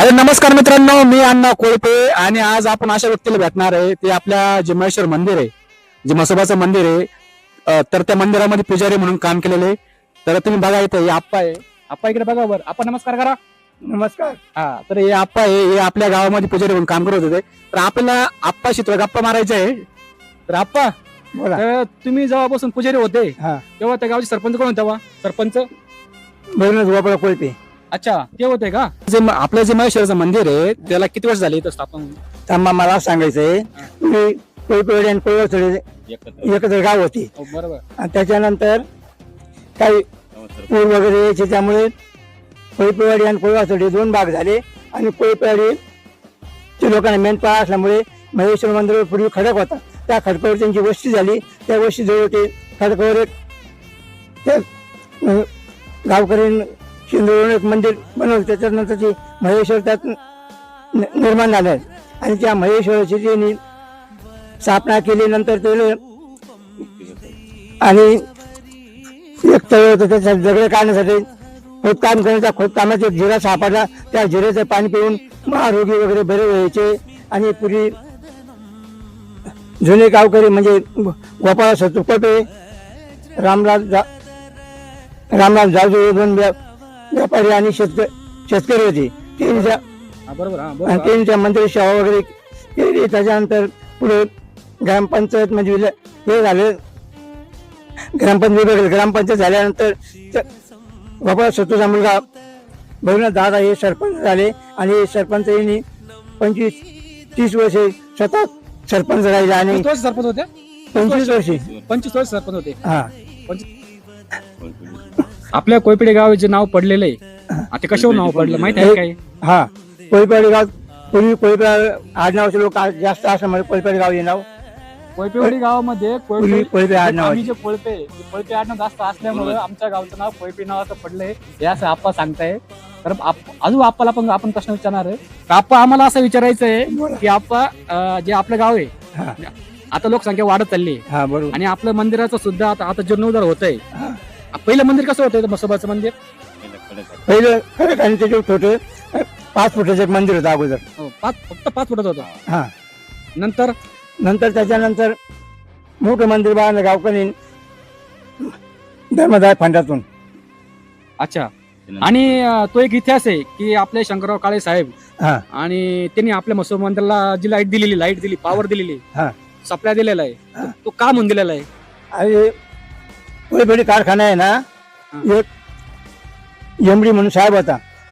अरे नमस्कार मित्रांनो, मी अण्णा कोळपे आणि आज आपण अशा व्यक्तीला भेटणार आहे. ते आपल्या जे महेश्वर मंदिर आहे, जे म्हसोबाचं मंदिर आहे, तर त्या मंदिरामध्ये पुजारी म्हणून काम केलेले. तर तुम्ही बघा इथे हे आप्पा आहे. आप्पा इकडे बघा वर. आप्पा नमस्कार करा. नमस्कार. हा, तर हे आप्पा आहे, हे आपल्या गावामध्ये पुजारी म्हणून काम करत होते. तर आपल्याला आप्पाशी थोडा गप्पा मारायचा आहे. तर आप्पा, बोला. तर तुम्ही जेव्हापासून पुजारी होते हा, तेव्हा त्या गावचे सरपंच कोण होते? तेव्हा सरपंच भैरवनाथ गोपाळ कोळपे. अच्छा ते होते का? जे आपलं जे महेश्वरचं मंदिर आहे त्याला किती वर्ष झाले इथं स्थापन? थांबा, मला सांगायचंय, तुम्ही कोळपेवाडी आणि कोळवसडे एकत्र गाव होती हो, बरोबर. आणि त्याच्यानंतर काही पूर वगैरे यायचे, त्यामुळे कोळपेवाडी आणि कोळवासडे दोन भाग झाले आणि कोळपेवाडीच्या लोकांना मेनपाळ असल्यामुळे महेश्वर मंदिर पूर्वी खडक होता, त्या खडकावर त्यांची वस्ती झाली. त्या वस्तीजवळ ते खडकावर एक त्या गावकरी शिंदूरून एक मंदिर बनवलं. त्याच्यानंतर ते महेश्वर त्यात निर्माण झालं आणि त्या महेश्वराची त्यांनी स्थापना केली. नंतर ते आणि एक तळ होतं, त्याच्या दगड काढण्यासाठी खोदकाम करण्याचा खोदकामाचा एक जिरा सापडला. त्या जिऱ्याचं पाणी पिऊन महारोगी वगैरे बरे व्हायचे. आणि पूर्वी जुने गावकरी म्हणजे गोपाळ सतुकोटे, रामलाल जाजू, दोन व्यापारी आणि शेतकरी होते. त्यांच्या हा, बरोबर. हा, बरोबर. त्यांच्या मंदिर सेवा वगैरे केली. त्याच्यानंतर पुढे ग्रामपंचायत म्हणजे हे झाले, ग्रामपंचायत झाल्यानंतर गोपाळ सत्तूचा मुलगा भैरवनाथ दादा हे सरपंच झाले आणि सरपंच यांनी 25-30 वर्षे स्वतः सरपंच राहिले आणि किती वर्ष सरपंच होते? 25 वर्षे 25 वर्ष सरपंच होते. हा. आपल्या कोयपेडे गाव जे नाव पडलेलं आहे, आता कशावर नाव पडलं माहिती आहे काय? हा, कोळपेवाडी गाव पूर्वी कोळपेवाडी आडनावाचे लोक जास्त असल्यामुळे कोळपेवाडी गाव हे नाव. कोयपेवाडी गावामध्ये पूर्वी कोळपे आडनाव आम्ही जे कोळपे आडनाव जास्त असल्यामुळे आमच्या गावचं नाव कोयपे नावाचं पडलंय, हे असं आप्पा सांगताय. तर अजून आप्पाला पण आपण प्रश्न विचारणार आहे. तर आप्पा, आम्हाला असं विचारायचं आहे की आप्पा, जे आपलं गाव आहे हा. आता लोकसंख्या वाढत चालली आहे हा, बरोबर. आणि आपलं मंदिराचं सुद्धा आता जीर्णोद्धार होत आहे. पहिलं मंदिर कसं होतं म्हसोबाचं मंदिर? पहिलं खरं आणि त्याच्यावर छोटे 5 फुटाचं एक मंदिर होतं अगोदर. फक्त 5 फुटाचं होतं. हा, नंतर त्याच्यानंतर मोठं मंदिर बांधलं गावकरी धर्मदाय फंडातून. अच्छा. आणि तो एक इतिहास आहे की आपले शंकरराव काळे साहेब हा, आणि त्यांनी आपल्या म्हसोबा मंदिराला जी लाईट दिली, पॉवर दिलेली, हा. सप्लाय दिलेला आहे, तो का म्हणून दिलेला आहे? आणि कोळपेवाडी कारखाना आहे ना, एक एमडी म्हणून साहेब होता,